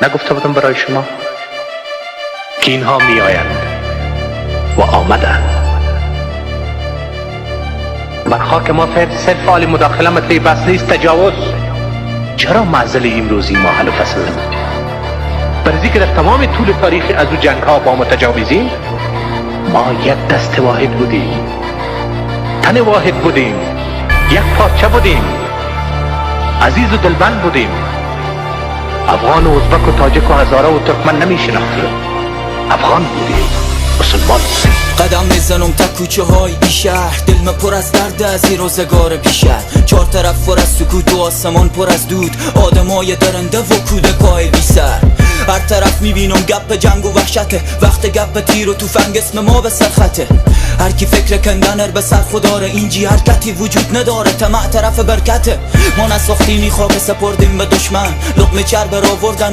نگفته بودم برای شما که اینها می آیند و آمدند. بر خاک ما صرف حال مداخله مطلعی بس نیست تجاوز. چرا معضل امروزی ما حل و فصل نمید؟ برزی که در تمام طول تاریخ از او جنگ ها با متجاوزین ما یک دست واحد بودیم، تن واحد بودیم، یک پارچه بودیم، عزیز و دلبند بودیم. افغان و ازبک و تاجک و هزاره و ترکمن نمی شناختیم. افغان بودیم، مسلمان بودیم. قدم میزنم تا کوچه های بی شهر، دل پر از درد از این روزگار بیشتر. چهار طرف پر از سکوت و آسمان پر از دود، آدمای درنده و کودکای بی سر. هر طرف میبینم گپ جنگ و وحشته، وقت گپ تیر و توفنگ اسم ما به سر خطه. هر کی فکر کندن به سر خوداره، اینجی حرکتی وجود نداره، طمع طرف برکته. ما نساختیم خاک سپردیم به دشمن، لقمه چرب را آوردن